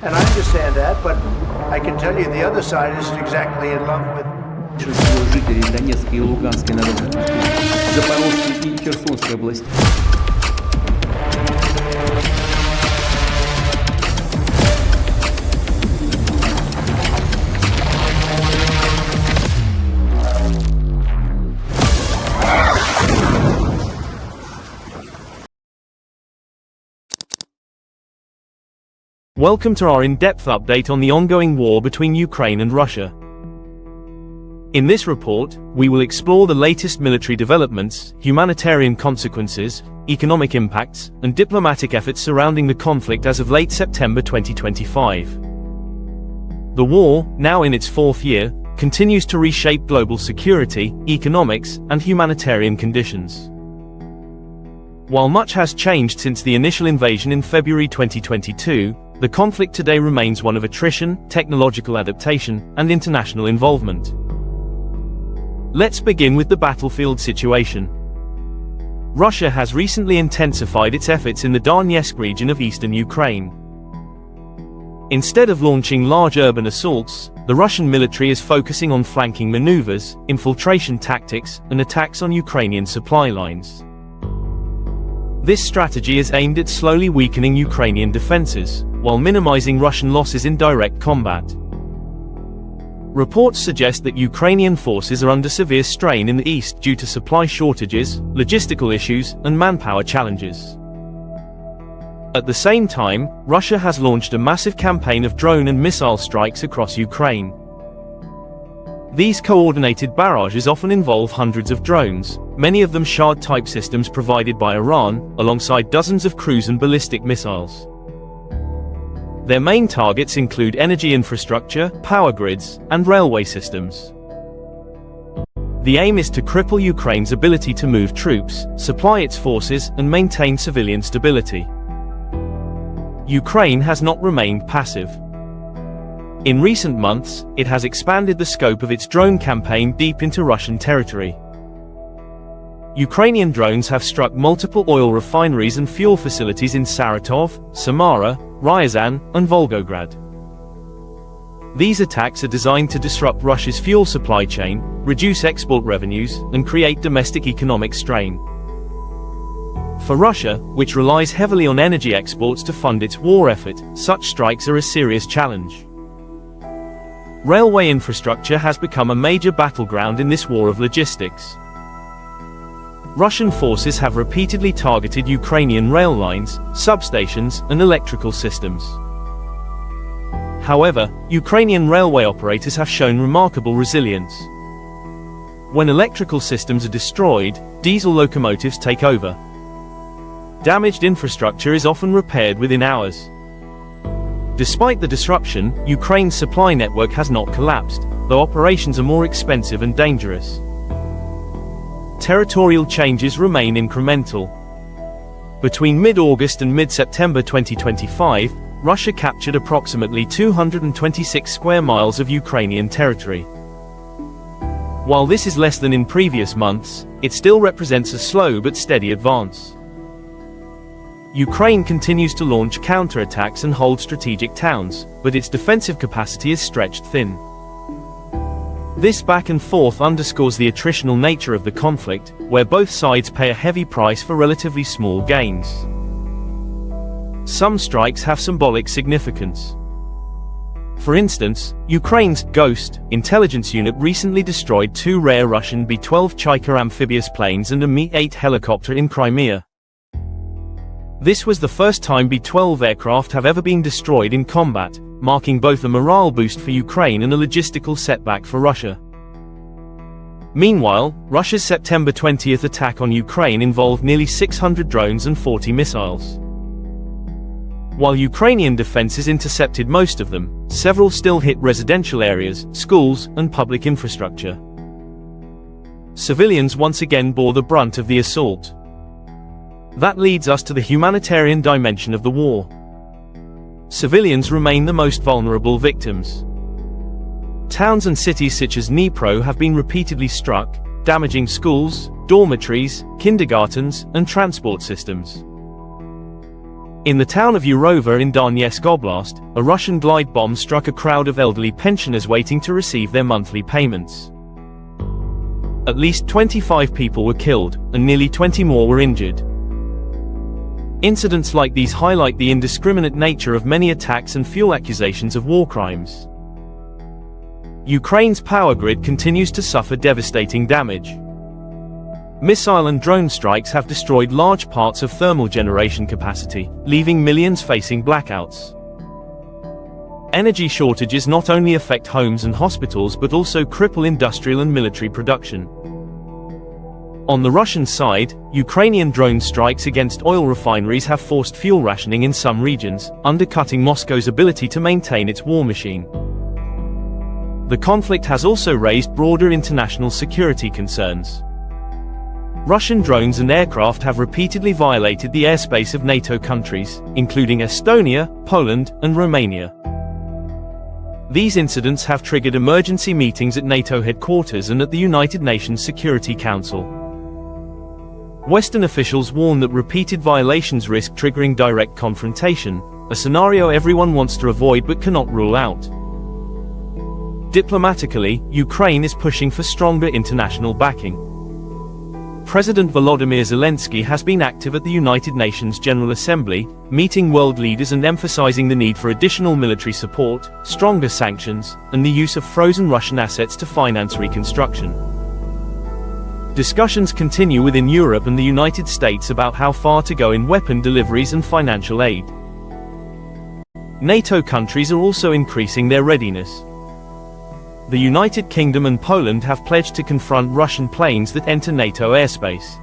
And I understand that, but I can tell you the other side isn't exactly in love with. Большинство жителей Донецкой и Луганской народных республик, Запорожской и Херсонской областей. Welcome to our in-depth update on the ongoing war between Ukraine and Russia. In this report, we will explore the latest military developments, humanitarian consequences, economic impacts, and diplomatic efforts surrounding the conflict as of late September 2025. The war, now in its fourth year, continues to reshape global security, economics, and humanitarian conditions. While much has changed since the initial invasion in February 2022, the conflict today remains one of attrition, technological adaptation, and international involvement. Let's begin with the battlefield situation. Russia has recently intensified its efforts in the Donetsk region of eastern Ukraine. Instead of launching large urban assaults, the Russian military is focusing on flanking maneuvers, infiltration tactics, and attacks on Ukrainian supply lines. This strategy is aimed at slowly weakening Ukrainian defenses, while minimizing Russian losses in direct combat. Reports suggest that Ukrainian forces are under severe strain in the east due to supply shortages, logistical issues, and manpower challenges. At the same time, Russia has launched a massive campaign of drone and missile strikes across Ukraine. These coordinated barrages often involve hundreds of drones, many of them Shahd-type systems provided by Iran, alongside dozens of cruise and ballistic missiles. Their main targets include energy infrastructure, power grids, and railway systems. The aim is to cripple Ukraine's ability to move troops, supply its forces, and maintain civilian stability. Ukraine has not remained passive. In recent months, it has expanded the scope of its drone campaign deep into Russian territory. Ukrainian drones have struck multiple oil refineries and fuel facilities in Saratov, Samara, Ryazan, and Volgograd. These attacks are designed to disrupt Russia's fuel supply chain, reduce export revenues, and create domestic economic strain. For Russia, which relies heavily on energy exports to fund its war effort, such strikes are a serious challenge. Railway infrastructure has become a major battleground in this war of logistics. Russian forces have repeatedly targeted Ukrainian rail lines, substations, and electrical systems. However, Ukrainian railway operators have shown remarkable resilience. When electrical systems are destroyed, diesel locomotives take over. Damaged infrastructure is often repaired within hours. Despite the disruption, Ukraine's supply network has not collapsed, though operations are more expensive and dangerous. Territorial changes remain incremental. Between mid-August and mid-September 2025, Russia captured approximately 226 square miles of Ukrainian territory. While this is less than in previous months, it still represents a slow but steady advance. Ukraine continues to launch counterattacks and hold strategic towns, but its defensive capacity is stretched thin. This back and forth underscores the attritional nature of the conflict, where both sides pay a heavy price for relatively small gains. Some strikes have symbolic significance. For instance, Ukraine's Ghost intelligence unit recently destroyed two rare Russian B-12 Chaika amphibious planes and a Mi-8 helicopter in Crimea. This was the first time B-12 aircraft have ever been destroyed in combat, marking both a morale boost for Ukraine and a logistical setback for Russia. Meanwhile, Russia's September 20th attack on Ukraine involved nearly 600 drones and 40 missiles. While Ukrainian defenses intercepted most of them, several still hit residential areas, schools, and public infrastructure. Civilians once again bore the brunt of the assault. That leads us to the humanitarian dimension of the war. Civilians remain the most vulnerable victims. Towns and cities such as Dnipro have been repeatedly struck, damaging schools, dormitories, kindergartens, and transport systems. In the town of Urova in Donetsk Oblast, a Russian glide bomb struck a crowd of elderly pensioners waiting to receive their monthly payments. At least 25 people were killed, and nearly 20 more were injured. Incidents like these highlight the indiscriminate nature of many attacks and fuel accusations of war crimes. Ukraine's power grid continues to suffer devastating damage. Missile and drone strikes have destroyed large parts of thermal generation capacity, leaving millions facing blackouts. Energy shortages not only affect homes and hospitals but also cripple industrial and military production. On the Russian side, Ukrainian drone strikes against oil refineries have forced fuel rationing in some regions, undercutting Moscow's ability to maintain its war machine. The conflict has also raised broader international security concerns. Russian drones and aircraft have repeatedly violated the airspace of NATO countries, including Estonia, Poland, and Romania. These incidents have triggered emergency meetings at NATO headquarters and at the United Nations Security Council. Western officials warn that repeated violations risk triggering direct confrontation, a scenario everyone wants to avoid but cannot rule out. Diplomatically, Ukraine is pushing for stronger international backing. President Volodymyr Zelensky has been active at the United Nations General Assembly, meeting world leaders and emphasizing the need for additional military support, stronger sanctions, and the use of frozen Russian assets to finance reconstruction. Discussions continue within Europe and the United States about how far to go in weapon deliveries and financial aid. NATO countries are also increasing their readiness. The United Kingdom and Poland have pledged to confront Russian planes that enter NATO airspace.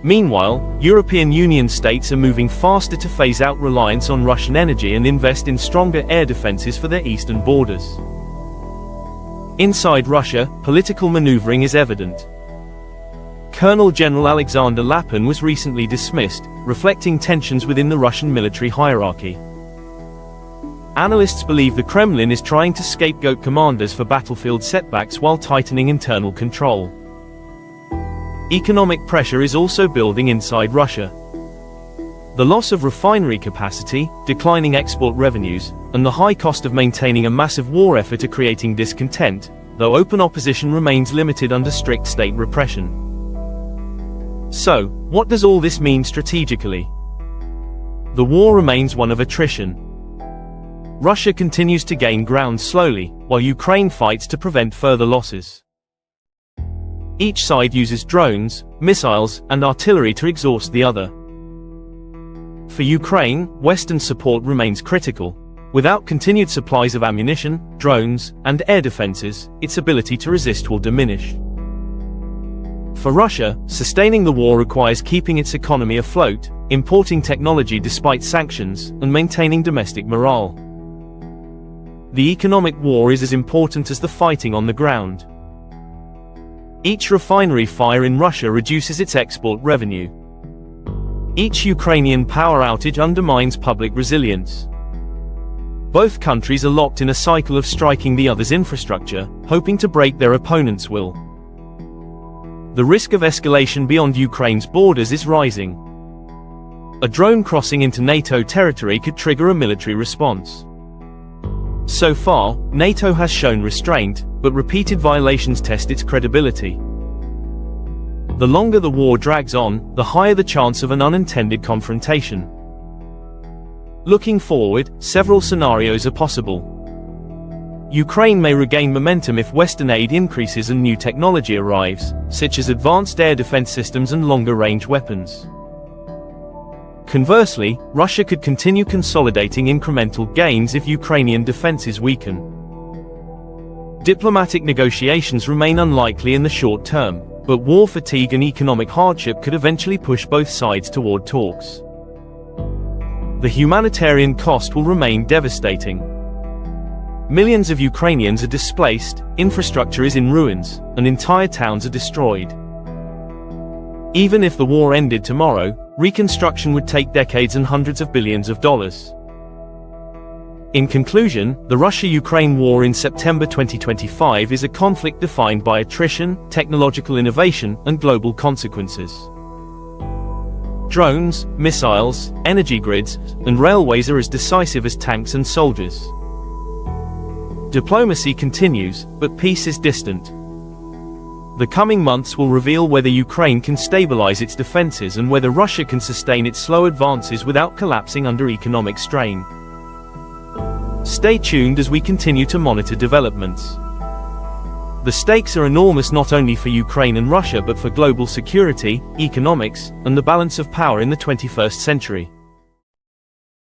Meanwhile, European Union states are moving faster to phase out reliance on Russian energy and invest in stronger air defenses for their eastern borders. Inside Russia, political maneuvering is evident. Colonel General Alexander Lapin was recently dismissed, reflecting tensions within the Russian military hierarchy. Analysts believe the Kremlin is trying to scapegoat commanders for battlefield setbacks while tightening internal control. Economic pressure is also building inside Russia. The loss of refinery capacity, declining export revenues, and the high cost of maintaining a massive war effort are creating discontent, though open opposition remains limited under strict state repression. So, what does all this mean strategically? The war remains one of attrition. Russia continues to gain ground slowly, while Ukraine fights to prevent further losses. Each side uses drones, missiles, and artillery to exhaust the other. For Ukraine, Western support remains critical. Without continued supplies of ammunition, drones, and air defenses, its ability to resist will diminish. For Russia, sustaining the war requires keeping its economy afloat, importing technology despite sanctions, and maintaining domestic morale. The economic war is as important as the fighting on the ground. Each refinery fire in Russia reduces its export revenue. Each Ukrainian power outage undermines public resilience. Both countries are locked in a cycle of striking the other's infrastructure, hoping to break their opponent's will. The risk of escalation beyond Ukraine's borders is rising. A drone crossing into NATO territory could trigger a military response. So far, NATO has shown restraint, but repeated violations test its credibility. The longer the war drags on, the higher the chance of an unintended confrontation. Looking forward, several scenarios are possible. Ukraine may regain momentum if Western aid increases and new technology arrives, such as advanced air defense systems and longer-range weapons. Conversely, Russia could continue consolidating incremental gains if Ukrainian defenses weaken. Diplomatic negotiations remain unlikely in the short term, but war fatigue and economic hardship could eventually push both sides toward talks. The humanitarian cost will remain devastating. Millions of Ukrainians are displaced, infrastructure is in ruins, and entire towns are destroyed. Even if the war ended tomorrow, reconstruction would take decades and hundreds of billions of dollars. In conclusion, the Russia-Ukraine war in September 2025 is a conflict defined by attrition, technological innovation, and global consequences. Drones, missiles, energy grids, and railways are as decisive as tanks and soldiers. Diplomacy continues, but peace is distant. The coming months will reveal whether Ukraine can stabilize its defenses and whether Russia can sustain its slow advances without collapsing under economic strain. Stay tuned as we continue to monitor developments. The stakes are enormous not only for Ukraine and Russia but for global security, economics, and the balance of power in the 21st century.